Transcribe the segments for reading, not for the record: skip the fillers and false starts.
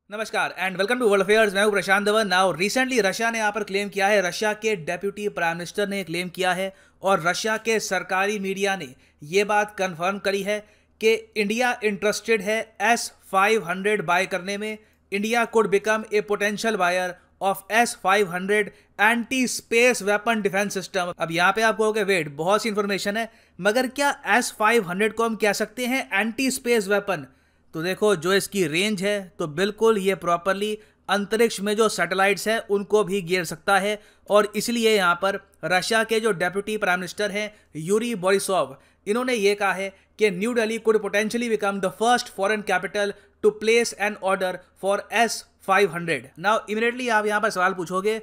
नमस्कार and welcome to world affairs. मैं हूं Prashant Dhawan. Now recently Russia ने यहाँ पर क्लेम किया है, रशिया के डेप्यूटी प्राइम मिनिस्टर ने क्लेम किया है और रशिया के सरकारी मीडिया ने ये बात कंफर्म करी है कि इंडिया इंटरेस्टेड है S-500 बाय करने में। India could become a potential buyer of S-500 anti space weapon defence system. अब यहाँ पे आप कहोगे वेट, बहुत सी इंफॉर्मेशन है, मगर क्या S-500 को हम कह सकते हैं एंटी स्पेस वेपन? तो देखो, जो इसकी रेंज है तो बिल्कुल ये प्रॉपरली अंतरिक्ष में जो सैटेलाइट्स हैं उनको भी घेर सकता है। और इसलिए यहाँ पर रशिया के जो डेप्यूटी प्राइम मिनिस्टर हैं यूरी बोरिसोव, इन्होंने ये कहा है कि New Delhi could potentially become the first foreign capital to place an order for S-500। Now immediately आप यहाँ पर सवाल पूछोगे,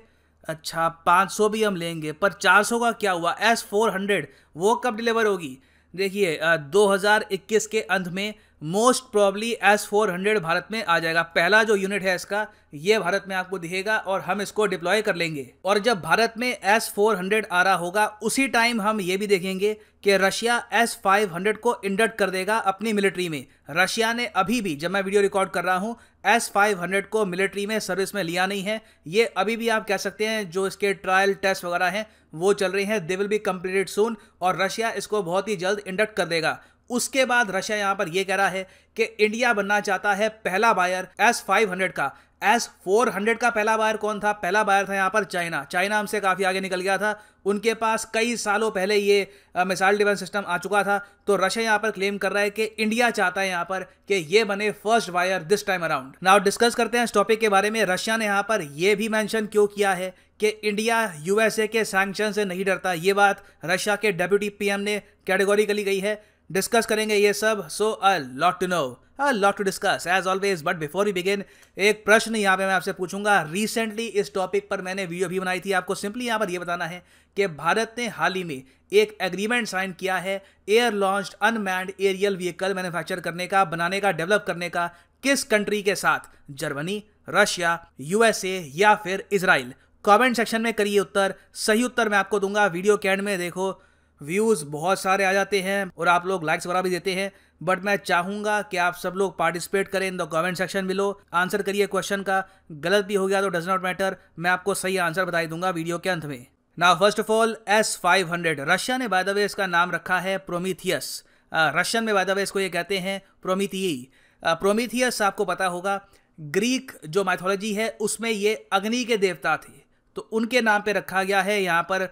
अच्छा 500 भी हम लेंगे पर 400 का क्या हुआ? S-400 वो कब डिलीवर होगी? देखिए 2021 के अंत में मोस्ट प्रॉब्ली S-400 भारत में आ जाएगा। पहला जो यूनिट है इसका, ये भारत में आपको दिखेगा और हम इसको डिप्लॉय कर लेंगे। और जब भारत में S-400 आ रहा होगा उसी टाइम हम ये भी देखेंगे कि रशिया S-500 को इंडक्ट कर देगा अपनी मिलिट्री में। रशिया ने अभी भी, जब मैं वीडियो रिकॉर्ड कर रहा हूँ, S-500 को मिलिट्री में सर्विस में लिया नहीं है। ये अभी भी आप कह सकते हैं जो इसके ट्रायल टेस्ट वगैरह हैं वो चल रहे हैं, दे विल बी कंप्लीटेड सून, और रशिया इसको बहुत ही जल्द इंडक्ट कर देगा। उसके बाद रशिया यहां पर यह कह रहा है कि इंडिया बनना चाहता है पहला बायर S-500 का। S-400 का पहला बायर कौन था? पहला बायर था यहां पर चाइना। चाइना हमसे काफी आगे निकल गया था, उनके पास कई सालों पहले ये मिसाइल डिफेंस सिस्टम आ चुका था। तो रशिया यहां पर क्लेम कर रहा है कि इंडिया चाहता है यहां पर कि ये बने first buyer this time around. Now discuss करते हैं इस टॉपिक के बारे में। रशिया ने यहां पर यह भी मेंशन क्यों किया है कि इंडिया यूएसए के सैंक्शन से नहीं डरता? ये बात रशिया के डेप्यूटी पीएम ने कैटेगोरिकली कही है। डिस्कस करेंगे ये सब, so a lot to know, a lot to discuss as always. But before we begin, एक प्रश्न यहाँ पे मैं आपसे पूछूंगा। रिसेंटली इस टॉपिक पर मैंने वीडियो भी बनाई थी। आपको सिंपली यहाँ पर ये बताना है कि भारत ने हाल ही में एक एग्रीमेंट साइन किया है air launched unmanned aerial vehicle manufacture करने का, बनाने का, डेवलप करने का। किस कंट्री के साथ? जर्मनी, रशिया, यूएसए या फिर इजराइल? कमेंट सेक्शन में करिए उत्तर। सही उत्तर मैं आपको दूंगा वीडियो के एंड में। देखो, व्यूज बहुत सारे आ जाते हैं और आप लोग लाइक्स वगैरह भी देते हैं, बट मैं चाहूंगा कि आप सब लोग पार्टिसिपेट करें in the comment section below. Answer करिए क्वेश्चन का, गलत भी हो गया तो डज नॉट मैटर, मैं आपको सही आंसर बता दूंगा वीडियो के अंत में। Now first of all, S-500 Russia ने बाय द वे इसका नाम रखा है प्रोमीथियस। रशियन में बाय द वे इसको ये कहते हैं प्रोमीथियी। प्रोमीथियस आपको पता होगा, ग्रीक जो माइथोलॉजी है उसमें ये अग्नि के देवता थे, तो उनके नाम पे रखा गया है यहाँ पर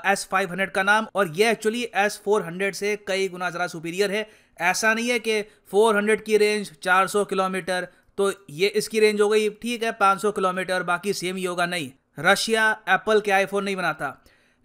S-500 का नाम। और ये एक्चुअली S-400 से कई गुना ज़रा सुपीरियर है। ऐसा नहीं है कि 400 की रेंज 400 किलोमीटर तो ये इसकी रेंज हो गई, ठीक है 500 किलोमीटर, बाकी सेम ही होगा। नहीं, रशिया एप्पल के आईफोन नहीं बनाता।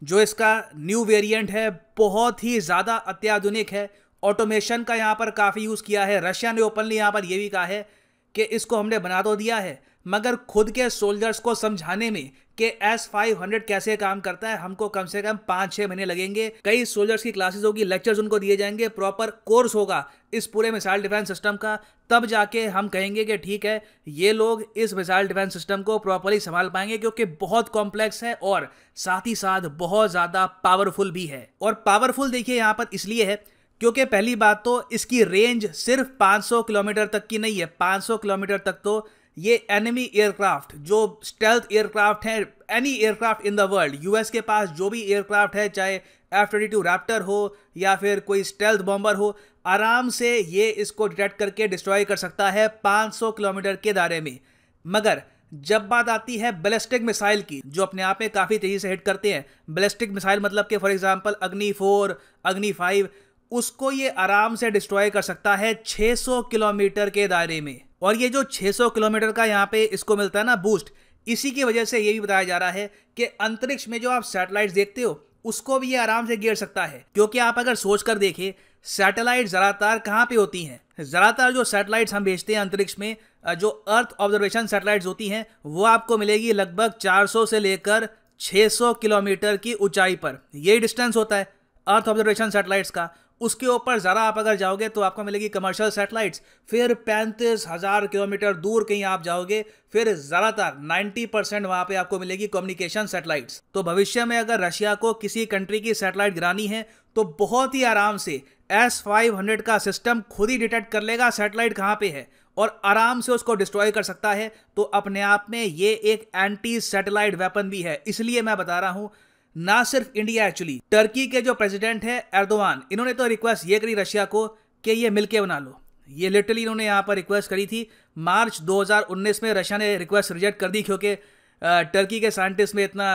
जो इसका न्यू वेरिएंट है बहुत ही ज़्यादा अत्याधुनिक है। ऑटोमेशन का यहाँ पर काफ़ी यूज़ किया है। रशिया ने ओपनली यहाँ पर यह भी कहा है कि इसको हमने बना तो दिया है, मगर खुद के सोल्जर्स को समझाने में कि S-500 कैसे काम करता है हमको कम से कम 5-6 महीने लगेंगे। कई सोल्जर्स की क्लासेस होगी, लेक्चर्स उनको दिए जाएंगे, प्रॉपर कोर्स होगा इस पूरे मिसाइल डिफेंस सिस्टम का। तब जाके हम कहेंगे कि ठीक है ये लोग इस मिसाइल डिफेंस सिस्टम को प्रॉपरली संभाल पाएंगे, क्योंकि बहुत कॉम्प्लेक्स है और साथ ही साथ बहुत ज़्यादा पावरफुल भी है। और पावरफुल देखिए यहाँ पर इसलिए है क्योंकि पहली बात तो इसकी रेंज सिर्फ 500 किलोमीटर तक की नहीं है। 500 किलोमीटर तक तो ये एनिमी एयरक्राफ्ट जो स्टेल्थ एयरक्राफ्ट है, any aircraft in the world, US के पास जो भी एयरक्राफ्ट है, चाहे F-22 रैप्टर हो या फिर कोई स्टेल्थ बॉम्बर हो, आराम से ये इसको डिटेक्ट करके डिस्ट्रॉय कर सकता है 500 किलोमीटर के दायरे में। मगर जब बात आती है बैलिस्टिक मिसाइल की, जो अपने आप में काफ़ी तेज़ी से हिट करते हैं, बैलिस्टिक मिसाइल मतलब कि फॉर एग्जांपल अग्नि 4, अग्नि 5, उसको ये आराम से डिस्ट्रॉय कर सकता है 600 किलोमीटर के दायरे में। और ये जो 600 किलोमीटर का यहाँ पे इसको मिलता है ना बूस्ट, इसी की वजह से ये भी बताया जा रहा है कि अंतरिक्ष में जो आप सैटेलाइट्स देखते हो उसको भी ये आराम से घेर सकता है। क्योंकि आप अगर सोच कर देखें, सैटेलाइट ज़्यादातर कहाँ पे होती हैं? ज़्यादातर जो सैटेलाइट्स हम भेजते हैं अंतरिक्ष में, जो अर्थ ऑब्जर्वेशन सैटेलाइट्स होती हैं, वो आपको मिलेगी लगभग 400 से लेकर 600 किलोमीटर की ऊंचाई पर। यही डिस्टेंस होता है अर्थ ऑब्जर्वेशन सैटेलाइट्स का। उसके ऊपर ज़रा आप अगर जाओगे तो आपको मिलेगी कमर्शियल सैटेलाइट्स, फिर 35,000 किलोमीटर दूर कहीं आप जाओगे, फिर ज़्यादातर 90% वहाँ पे आपको मिलेगी कम्युनिकेशन सैटेलाइट्स। तो भविष्य में अगर रशिया को किसी कंट्री की सैटेलाइट गिरानी है तो बहुत ही आराम से S-500 का सिस्टम खुद ही डिटेक्ट कर लेगा सैटेलाइट कहाँ पे है और आराम से उसको डिस्ट्रॉय कर सकता है। तो अपने आप में ये एक एंटी सैटेलाइट वेपन भी है। इसलिए मैं बता रहा हूं, ना सिर्फ इंडिया, एक्चुअली टर्की के जो प्रेसिडेंट है एर्दोगान, इन्होंने तो रिक्वेस्ट ये करी रशिया को कि ये मिलके बना लो। ये लिटरली इन्होंने यहाँ पर रिक्वेस्ट करी थी। मार्च 2019 में रशिया ने रिक्वेस्ट रिजेक्ट कर दी, क्योंकि टर्की के साइंटिस्ट में इतना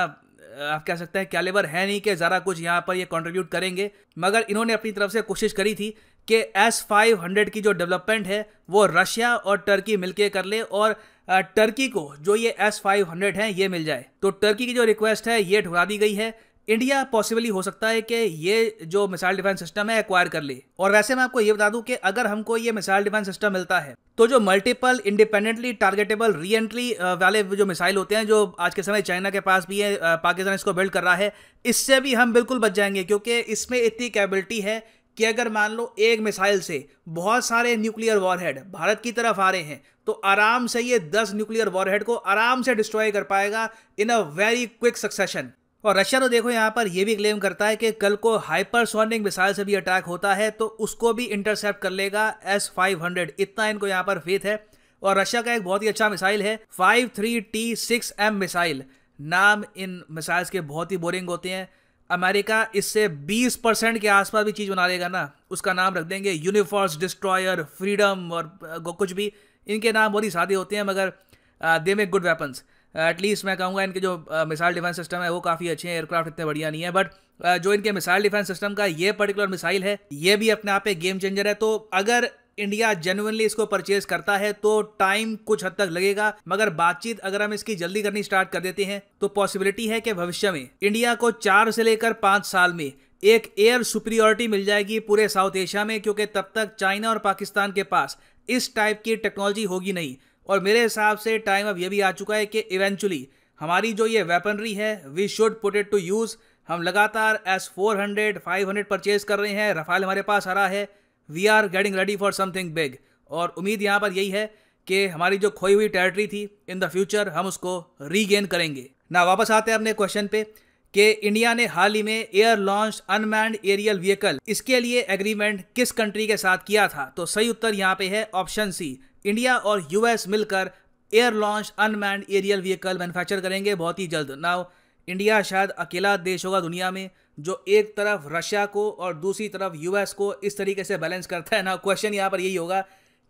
आप कह सकते हैं कैलिबर है नहीं कि ज़रा कुछ यहाँ पर ये कंट्रीब्यूट करेंगे। मगर इन्होंने अपनी तरफ से कोशिश करी थी कि S-500 की जो डेवलपमेंट है वो रशिया और टर्की मिलके कर ले और टर्की को जो ये S-500 है ये मिल जाए। तो टर्की की जो रिक्वेस्ट है ये ठुकरा दी गई है। इंडिया पॉसिबली हो सकता है कि ये जो मिसाइल डिफेंस सिस्टम है एक्वायर कर ले। और वैसे मैं आपको ये बता दूं कि अगर हमको ये मिसाइल डिफेंस सिस्टम मिलता है तो जो multiple independently targetable re entry वाले जो मिसाइल होते हैं, जो आज के समय चाइना के पास भी है, पाकिस्तान इसको बिल्ड कर रहा है, इससे भी हम बिल्कुल बच जाएंगे। क्योंकि इसमें इतनी कैपेबिलिटी है कि अगर मान लो एक मिसाइल से बहुत सारे न्यूक्लियर वॉरहेड भारत की तरफ आ रहे हैं तो आराम से ये 10 न्यूक्लियर वॉरहेड को आराम से डिस्ट्रॉय कर पाएगा इन अ वेरी क्विक सक्सेशन। और रशिया तो देखो यहाँ पर यह भी क्लेम करता है कि कल को हाइपरसोनिक मिसाइल से भी अटैक होता है तो उसको भी इंटरसेप्ट कर लेगा S-500। इतना इनको यहाँ पर फेथ है। और रशिया का एक बहुत ही अच्छा मिसाइल है 53T6M मिसाइल। नाम इन मिसाइल्स के बहुत ही बोरिंग होते हैं। अमेरिका इससे 20% के आसपास भी चीज़ बना लेगा ना, उसका नाम रख देंगे यूनिफॉर्स, डिस्ट्रॉयर, फ्रीडम और कुछ भी। इनके नाम बहुत ही सादे होते हैं मगर they make good weapons. At least मैं कहूँगा इनके जो मिसाइल डिफेंस सिस्टम है वो काफ़ी अच्छे हैं। एयरक्राफ्ट इतने बढ़िया नहीं है, बट जो इनके मिसाइल डिफेंस सिस्टम का ये पर्टिकुलर मिसाइल है ये भी अपने आप एक गेम चेंजर है। तो अगर इंडिया जेन्युइनली इसको परचेज करता है तो टाइम कुछ हद तक लगेगा, मगर बातचीत अगर हम इसकी जल्दी करनी स्टार्ट कर देते हैं तो पॉसिबिलिटी है कि भविष्य में इंडिया को 4 से लेकर 5 साल में एक एयर सुपीरियरिटी मिल जाएगी पूरे साउथ एशिया में। क्योंकि तब तक चाइना और पाकिस्तान के पास इस टाइप की टेक्नोलॉजी होगी नहीं। और मेरे हिसाब से टाइम अब ये भी आ चुका है कि इवेंचुअली हमारी जो ये वेपनरी है we should put it to use. हम लगातार S-400, 500 परचेज कर रहे हैं, रफाल हमारे पास आ रहा है। We are getting ready for something big. और उम्मीद यहाँ पर यही है कि हमारी जो खोई हुई टेरिटरी थी इन द फ्यूचर हम उसको रीगेन करेंगे ना। वापस आते हैं अपने क्वेश्चन पे कि इंडिया ने हाल ही में air launch unmanned aerial vehicle, इसके लिए एग्रीमेंट किस कंट्री के साथ किया था? तो सही उत्तर यहाँ पे है ऑप्शन सी। इंडिया और यूएस मिलकर air launch unmanned aerial vehicle manufacture करेंगे बहुत ही जल्द। नाउ इंडिया शायद अकेला देश होगा दुनिया में जो एक तरफ रशिया को और दूसरी तरफ यूएस को इस तरीके से बैलेंस करता है ना। क्वेश्चन यहाँ पर यही होगा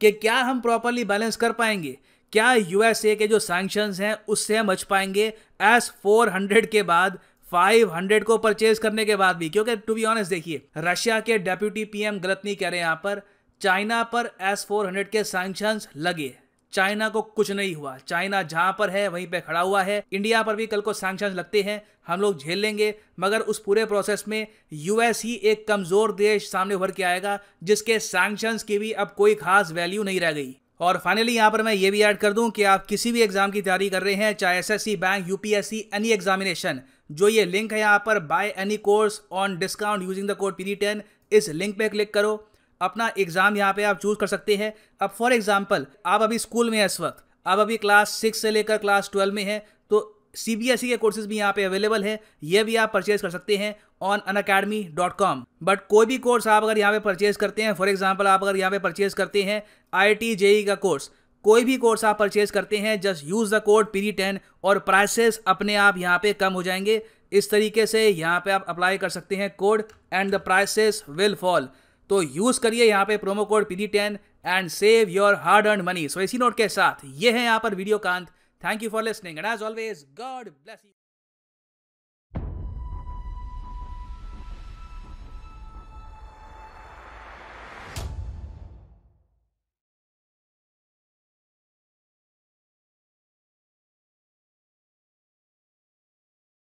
कि क्या हम प्रॉपरली बैलेंस कर पाएंगे? क्या यूएसए के जो सैंक्शंस हैं उससे हम बच पाएंगे S-400 के बाद, 500 को परचेज करने के बाद भी? क्योंकि टू बी ऑनेस्ट देखिए, रशिया के डेप्यूटी पीएम गलत नहीं कह रहे यहाँ पर। चाइना पर S-400 के सैंक्शंस लगे, चाइना को कुछ नहीं हुआ। चाइना जहां पर है वहीं पे खड़ा हुआ है। इंडिया पर भी कल को सैंक्शंस लगते हैं, हम लोग झेल लेंगे, मगर उस पूरे प्रोसेस में यूएस ही एक कमजोर देश सामने उभर के आएगा जिसके सैंक्शंस की भी अब कोई खास वैल्यू नहीं रह गई। और फाइनली यहाँ पर मैं ये भी ऐड कर दूं कि आप किसी भी एग्जाम की तैयारी कर रहे हैं, चाहे SSC, bank, UPSC, any examination, जो ये लिंक है यहाँ पर by any course on discount using the code PD10, इस लिंक पे क्लिक करो, अपना एग्जाम यहाँ पे आप चूज कर सकते हैं। अब फॉर एग्जांपल आप अभी स्कूल में हैं इस वक्त, आप अभी क्लास 6 से लेकर क्लास 12 में हैं, तो CBSE के कोर्सेज भी यहाँ पे अवेलेबल है, ये भी आप परचेज कर सकते हैं ऑन unacademy.com। बट कोई भी कोर्स आप अगर यहाँ पे परचेज करते हैं, फॉर एग्जांपल आप अगर यहाँ पे परचेज करते हैं IIT JEE का कोर्स, कोई भी कोर्स आप परचेज करते हैं, just use the code PD10 और प्राइसेस अपने आप यहाँ पे कम हो जाएंगे। इस तरीके से यहाँ पे आप अप्लाई कर सकते हैं code and the prices will fall. तो यूज करिए यहाँ पे promo code PD10 and save your hard earn money. So इसी नोट के साथ ये है यहाँ पर वीडियो कांत। Thank you for listening and as always God bless you.